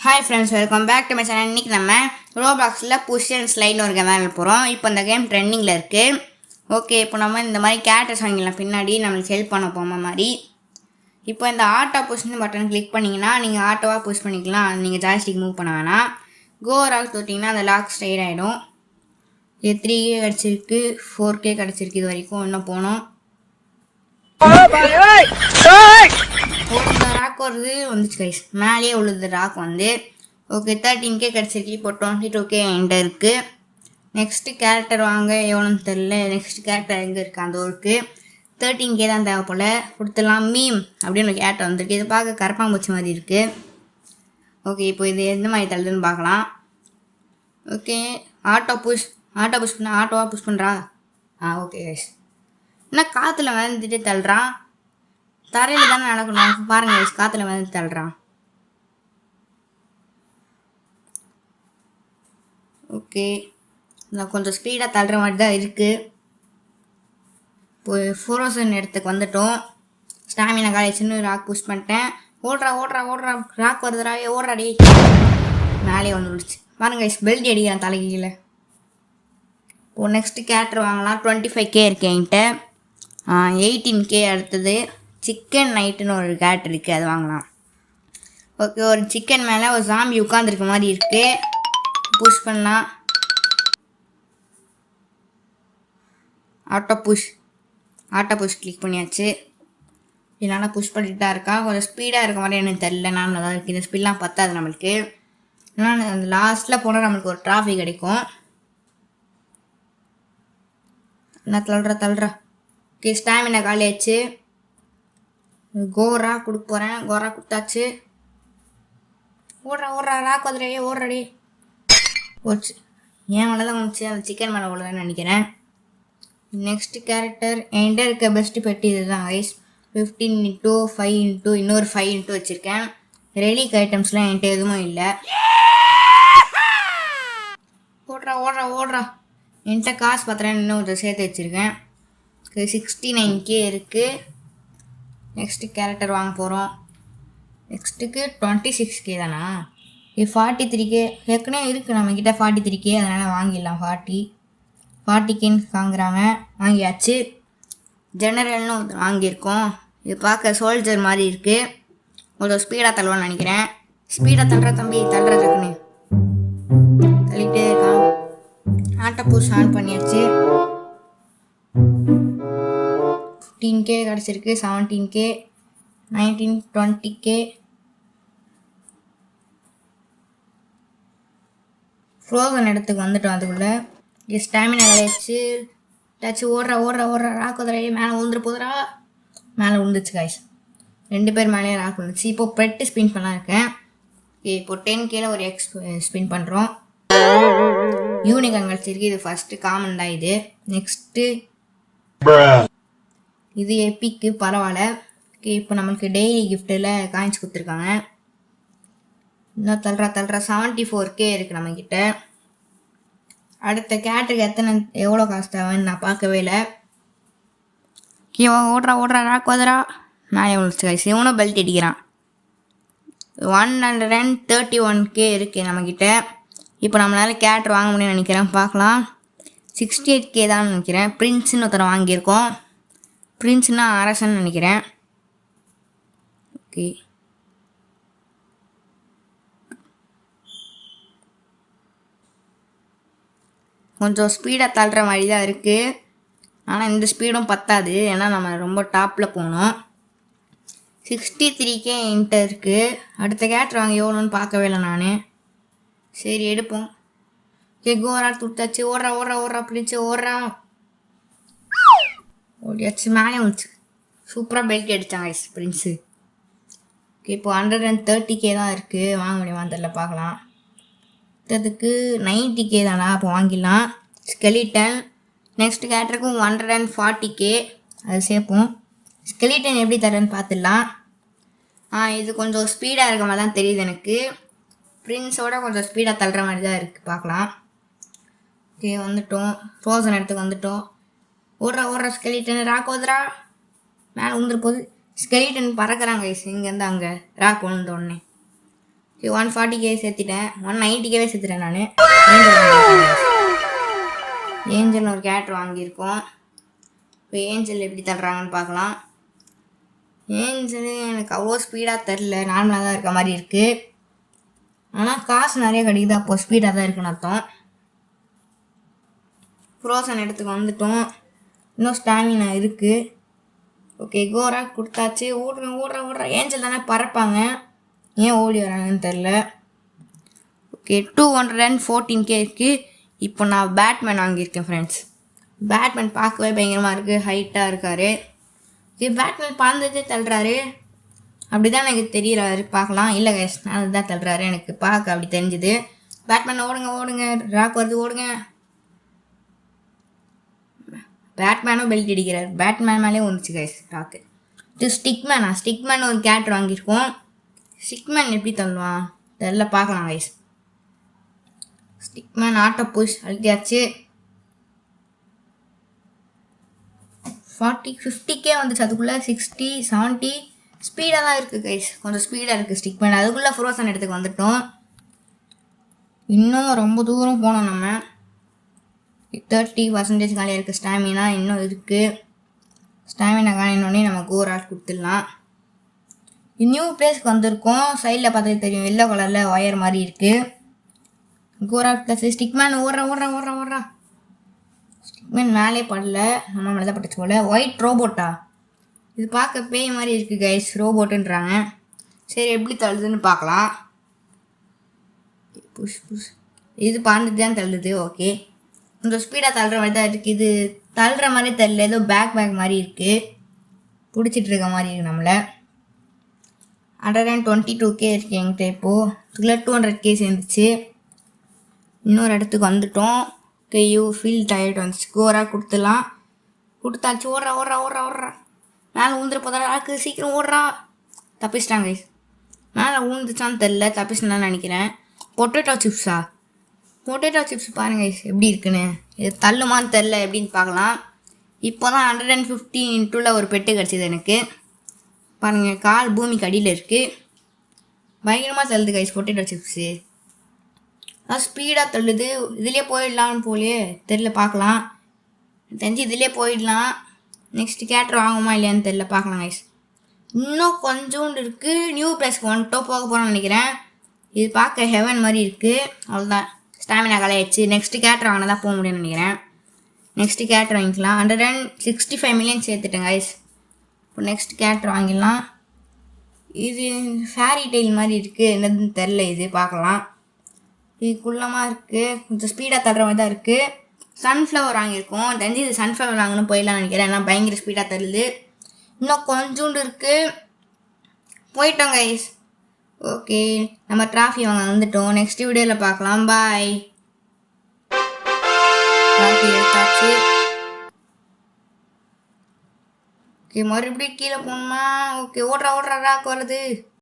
Hi friends, welcome back to my channel. இன்றைக்கி நம்ம ரோபாக்ஸில் push and ஸ்லைட்னு ஒரு கேம் விளையாட போகிறோம். இப்போ இந்த கேம் ட்ரெண்டிங்கில் இருக்குது. ஓகே, இப்போ நம்ம இந்த மாதிரி கேரக்டர்ஸ் வாங்கிக்கலாம், பின்னாடி நம்மளுக்கு ஹெல்ப் பண்ண போகிற மாதிரி. இப்போ இந்த ஆட்டோ புஷ்னு பட்டன் கிளிக் பண்ணிங்கன்னா நீங்கள் ஆட்டோவாக புஷ் பண்ணிக்கலாம். நீங்கள் ஜாய்ஸ்டிக் மூவ் பண்ண வேணாம். கோ ராக் தொட்டிங்கன்னா அந்த லாக் ஸ்ட்ரைட் ஆகிடும். இது 3K கிடச்சிருக்கு, 4K கிடச்சிருக்கு. இது வரைக்கும் இன்னும் போனோம். ஒரு ராக் வருது வந்துச்சு கைஸ், மேலேயே உள்ளது ராக் வந்து. ஓகே, 13K கிடச்சிருக்கு. இப்போ 22K என்கிட்ட இருக்குது. நெக்ஸ்ட்டு கேரக்டர் வாங்க எவ்வளோன்னு தெரில. நெக்ஸ்ட் கேரக்டர் எங்கே இருக்குது அந்த ஒர்க்கு 13K தான் தேவை போல். கொடுத்துடலாம். மீம் அப்படின்னு ஒரு கேரக்டர் வந்துருக்கு. இது பார்க்க கரப்பாம்பூச்சி மாதிரி இருக்குது. ஓகே, இப்போ இது எந்த மாதிரி தள்ளுதுன்னு பார்க்கலாம். ஓகே, ஆட்டோ புஷ் பண்ண ஆட்டோவாக புஷ் பண்ணுறா. ஓகே கைஸ், என்ன காற்றுல வந்துட்டு தள்ளுறான். தரையில் தானே நடக்கணும். பாருங்கள் கைஸ், காற்றுல வந்து தள்ளுறான். ஓகே, நான் கொஞ்சம் ஸ்பீடாக தள்ளுற மாதிரி தான் இருக்குது. இப்போ ஃபோரோசன் இடத்துக்கு வந்துட்டோம். ஸ்டாமினா காலேஜ்னு ராக் புஷ் பண்ணிட்டேன். ஓடுறா ராக் வருதுடா, ஓடுறாடி. மேலே வந்துடுச்சு பாருங்க கைஸ், பெல்ட் அடிக்கிறேன் தலைக்கு கீழே. இப்போ நெக்ஸ்ட்டு கேரக்டர் வாங்கலாம். 25K இருக்கு என்கிட்ட. 18K அடுத்தது சிக்கன் நைட்டுன்னு ஒரு கேரக்டர் இருக்குது, அது வாங்கலாம். ஓகே, ஒரு சிக்கன் மேலே ஒரு ஜாம்பி உட்காந்துருக்க மாதிரி இருக்குது. புஷ் பண்ணலாம். ஆட்டோ புஷ் கிளிக் பண்ணியாச்சு. இதனால் புஷ் பண்ணிட்டு தான் இருக்கா. கொஞ்சம் ஸ்பீடாக இருக்க மாதிரி எனக்கு தெரில. நாம தான் இருக்குது. இந்த ஸ்பீட்லாம் பத்தாது நம்மளுக்கு. ஏன்னா அந்த லாஸ்ட்டில் போனால் நம்மளுக்கு ஒரு ட்ராஃபி கிடைக்கும். நான் தள்ளுறா. Okay, stamina காலியாச்சு. கோரா கொடுக்க போகிறேன். கோரா கொடுத்தாச்சு. ஓடுறா ராக் வந்துடுறே, ஓடுறடி. போச்சு, ஏன் மேலே தான் வந்துச்சு, அந்த சிக்கன் மேலே ஓடுறேன்னு நினைக்கிறேன். நெக்ஸ்ட் கேரக்டர் என்கிட்ட இருக்க பெஸ்ட்டு பெட்டி இது தான் ஐஸ். 15x 5x இன்னொரு 5x வச்சுருக்கேன். ரெலிக் ஐட்டம்ஸ்லாம் என்கிட்ட எதுவும் இல்லை. ஓடுறா. என்கிட்ட காசு பார்த்துறேன், இன்னும் கொஞ்சம் சேர்த்து வச்சுருக்கேன். 69K இருக்குது. நெக்ஸ்ட்டு கேரக்டர் வாங்க போகிறோம். நெக்ஸ்ட்டுக்கு 26K தானா? இது 43K ஏற்கனவே இருக்குது நம்மக்கிட்ட. 43K, அதனால் வாங்கிடலாம். 40Kன்னு வாங்குறாங்க. வாங்கியாச்சு. ஜெனரல்னு வாங்கியிருக்கோம். இது பார்க்க சோல்ஜர் மாதிரி இருக்குது. கொஞ்சம் ஸ்பீடாக தள்ளுவான்னு நினைக்கிறேன். ஸ்பீடாக தள்ளுற தம்பி, தள்ளுற டக்குன்னு தள்ளிகிட்டே இருக்கான். ஆட்டோ புஷ் ஆன் பண்ணியாச்சு. 15K கிடச்சிருக்கு. 17K 19 20K. ஃப்ரோசன் இடத்துக்கு வந்துட்டோம். அதுக்குள்ளே ஸ்டாமினா விளையாச்சு டச்சு. ஓடுறா ராக் வந்துடுறே. மேலே போதுரா. மேலே விழுந்துச்சு காய்ஸ். 2 பேர் மேலேயே ராக் விழுந்துச்சு. இப்போ பெட்டு ஸ்பின் பண்ணலாம் இருக்கேன். இப்போ 10Kல ஒரு எக்ஸ் ஸ்பின் பண்ணுறோம். யூனிகான் கிடச்சிருக்கு. இது ஃபஸ்ட்டு காமன் தான் இது. நெக்ஸ்ட்டு இது எப்பிக்கு, பரவாயில்ல. ஓகே, இப்போ நம்மளுக்கு டெய்லி கிஃப்ட்டில் காயின்ஸ் கொடுத்துருக்காங்க. இன்னும் தள்ளுறா. 74K இருக்குது நம்மக்கிட்ட. அடுத்த கேரக்டருக்கு எவ்வளோ காசு தேவைன்னு நான் பார்க்கவே இல்லை. ஓடுறா ராக் வந்துடா. மேலே விழுச்சு காய்ஸ். இவனும் பெல்ட் அடிக்கிறான். 131K இருக்குது நம்மக்கிட்ட. இப்போ நம்மளால் கேரக்டர் வாங்க முடியும்னு நினைக்கிறேன். பார்க்கலாம். 68K தான் நினைக்கிறேன். பிரின்ஸ்னு ஒருத்தரை வாங்கியிருக்கோம். பிரின்ஸ்னா அரசன் நினைக்கிறேன். ஓகே, கொஞ்சம் ஸ்பீடாக தள்ளுற மாதிரி தான் இருக்குது. ஆனால் இந்த ஸ்பீடும் பத்தாது, ஏன்னா நம்ம ரொம்ப டாப்பில் போகணும். 63K என்கிட்ட இருக்குது. அடுத்த கேரக்டர் வாங்க எவ்வளோன்னு பார்க்கவே இல்லை நான். சரி, எடுப்போம். கோரா துட்டாச்சு. ஓடுறா பிடிச்சி ஓடுறா. ஓடியாச்சு. மேலே வந்துச்சு. சூப்பராக பெல்ட் அடித்தாங்க ஐஸ் பிரின்ஸு. ஓகே, இப்போ 130K தான் இருக்குது. வாங்க முடியுமா தெரில, பார்க்கலாம். அதுக்கு 90K தானா? அப்போ வாங்கிடலாம். ஸ்கெலிட்டன். நெக்ஸ்ட் கேரக்டருக்கும் 140K, அது சேர்ப்போம். ஸ்கெலிட்டன் எப்படி தரேன்னு பார்த்துடலாம். இது கொஞ்சம் ஸ்பீடாக இருக்க மாதிரி தான் தெரியுது எனக்கு. பிரின்ஸோட கொஞ்சம் ஸ்பீடாக தள்ளுற மாதிரி தான் இருக்குது, பார்க்கலாம். ஓகே, வந்துட்டோம். ஃப்ரோசன் இடத்துக்கு வந்துட்டோம். ஓடுறா ஸ்கெலிட்டன். ராக் வந்துடா. மேலே விழுந்துரு போகுது. ஸ்கெலிட்டன் பறக்கிறாங்க இங்கேருந்து அங்கே ராக் விழுந்தோடனே. Okay 140K சேர்த்திட்டேன். 190Kவே சேர்த்துட்டேன் நான். ஏஞ்சல் ஒரு கேரக்டர் வாங்கியிருக்கோம். இப்போ ஏஞ்சல் எப்படி தள்ளுறாங்கன்னு பார்க்கலாம். ஏஞ்சல் எனக்கு அவ்வளோ ஸ்பீடாக தெரில, நார்மலாக தான் இருக்க மாதிரி இருக்குது. ஆனால் காசு நிறைய கிடைக்குது, அப்போது ஸ்பீடாக தான் இருக்குன்னு அர்த்தம். ஃப்ரோசன் இடத்துக்கு வந்துட்டோம். இன்னும் ஸ்டாமினா இருக்குது. ஓகே கோரா கொடுத்தாச்சு. ஓடுறேன். ஏஞ்சல் தானே பறப்பாங்க, ஏன் ஓடி வராங்கன்னு தெரில. ஓகே 214K இருக்குது. இப்போ நான் பேட்மேன் வாங்கியிருக்கேன் ஃப்ரெண்ட்ஸ். பேட்மேன் பார்க்கவே பயங்கரமாக இருக்குது, ஹைட்டாக இருக்கார். ஓகே பேட்மேன் பறந்துட்டே தள்ளுறாரு, அப்படி தான் எனக்கு தெரியறாரு. பார்க்கலாம். இல்லை கைஸ், நான் தான் தள்ளுறாரு, எனக்கு பார்க்க அப்படி தெரிஞ்சுது. பேட்மேன் ஓடுங்க, ராக் வருது, ஓடுங்க. பேட்மேனும் பெல்ட் அடிக்கிறார். பேட்மேன் மேலே வந்துச்சு கைஸ் ராக்கு. இது ஸ்டிக்மேன் ஒரு கேரக்டர் வாங்கியிருக்கோம். ஸ்டிக்மேன் எப்படி தள்ளுவான் தெரில, பார்க்கலாம் கைஸ். ஸ்டிக்மேன் ஆட்டோ புஷ் அழுத்தியாச்சு. 50K வந்துச்சு. அதுக்குள்ளே 60 70 ஸ்பீடாக தான் இருக்குது கைஸ், கொஞ்சம் ஸ்பீடாக இருக்குது ஸ்டிக்மேன். அதுக்குள்ளே ஃப்ரோசன் இடத்துக்கு வந்துட்டோம். இன்னும் ரொம்ப தூரம் போனோம். நம்ம 30% காலியாக இருக்குது. ஸ்டாமினா இன்னும் இருக்குது. ஸ்டாமினா காலினோடனே நம்ம கோராட் கொடுத்துடலாம். நியூ பிளேஸ்க்கு வந்திருக்கோம். சைடில் பார்த்தா தெரியும், எல்லோ கலரில் ஒயர் மாதிரி இருக்குது. கோராட் ப்ளஸ் ஸ்டிக்மேன் ஓடுறா. ஸ்டிக்மேன் மேலே படல, நம்ம மேலே தான் பட்டுச்சு போல. ஒயிட் ரோபோட்டா, இது பார்க்க பேய் மாதிரி இருக்குது கைஸ், ரோபோட்டுன்றாங்க. சரி எப்படி தள்ளுதுன்னு பார்க்கலாம். புஷ் இது பறந்துட்டு தான் தள்ளுது. ஓகே கொஞ்சம் ஸ்பீடாக தள்ளுற மாதிரி தான் இருக்குது. இது தள்ளுற மாதிரி தெரியல, ஏதோ பேக் மாதிரி இருக்குது, பிடிச்சிட்டு இருக்க மாதிரி இருக்குது நம்மளை. 122K இருக்குது என்கிட்ட. இப்போது இதுக்குள்ளே 200K சேர்ந்துச்சு. இன்னொரு இடத்துக்கு வந்துட்டோம். ஓகே யூ ஃபீல் டயர்ட் வந்துச்சு. கோரா கொடுத்தாச்சு. ஓடுறா. மேலே ஊந்துட்டு போதா சீக்கிரம் ஓடுறா. தப்பிச்சிட்டாங்க கைஸ். மேலே ஊந்துச்சான்னு தெரில, தப்பிச்சுன்னு நினைக்கிறேன். பொட்டேட்டோ சிப்ஸ் பாருங்க கைஸ் எப்படி இருக்குன்னு. இது தள்ளுமான்னு தெரில, எப்படின்னு பார்க்கலாம். இப்போ தான் 115 ஒரு பெட்டு கிடச்சிது எனக்கு. பாருங்கள், கால் பூமிக்கு அடியில் இருக்குது. பயங்கரமாக தள்ளுது கைஸ் பொட்டேட்டோ சிப்ஸு. அதான் ஸ்பீடாக தள்ளுது. இதுலேயே போயிடலான்னு போலே தெரில, பார்க்கலாம். தெரிஞ்சு இதுலேயே போயிடலாம். நெக்ஸ்ட்டு கேரக்டர் வாங்குமா இல்லையான்னு தெரில, பார்க்கலாம் கைஸ். இன்னும் கொஞ்சோண்டு இருக்குது. நியூ பிளேஸ்க்கு வந்துட்டோ போக போகிறோம்னு நினைக்கிறேன். இது பார்க்க ஹெவன் மாதிரி இருக்குது. அவ்வளோதான், ஸ்டாமினா கலையாச்சு. நெக்ஸ்ட்டு கேரக்டர் வாங்கினா தான் போக முடியும்னு நினைக்கிறேன். நெக்ஸ்ட்டு கேரக்டர் வாங்கிக்கலாம். 165 மில்லியன் சேர்த்துட்டேன் கைஸ். இப்போ நெக்ஸ்ட் கேரக்டர் வாங்கிடலாம். இது ஃபேரி டெய்ல் மாதிரி இருக்குது, என்னதுன்னு தெரில. இது பார்க்கலாம். இது குள்ளமாக இருக்குது, கொஞ்சம் ஸ்பீடாக தள்ளுற மாதிரி தான் இருக்குது. சன்ஃப்ளவர் வாங்கியிருக்கோம். தெரிஞ்சு இது சன்ஃப்ளவர் வாங்கணும் போயிடலாம்னு நினைக்கிறேன், ஏன்னா பயங்கர ஸ்பீடாக தள்ளுது. இன்னும் கொஞ்சோண்டு இருக்குது, போயிட்டோம் கைஸ். ஓகே நம்ம ட்ராஃபி வாங்க வந்துட்டோம். நெக்ஸ்ட் வீடியோவில் பார்க்கலாம். பாய். ட்ராஃபி எடுத்தாச்சு. ஓகே மறுபடியும் கீழே போகணுமா? ஓகே ஓடுறா ராக் வருது.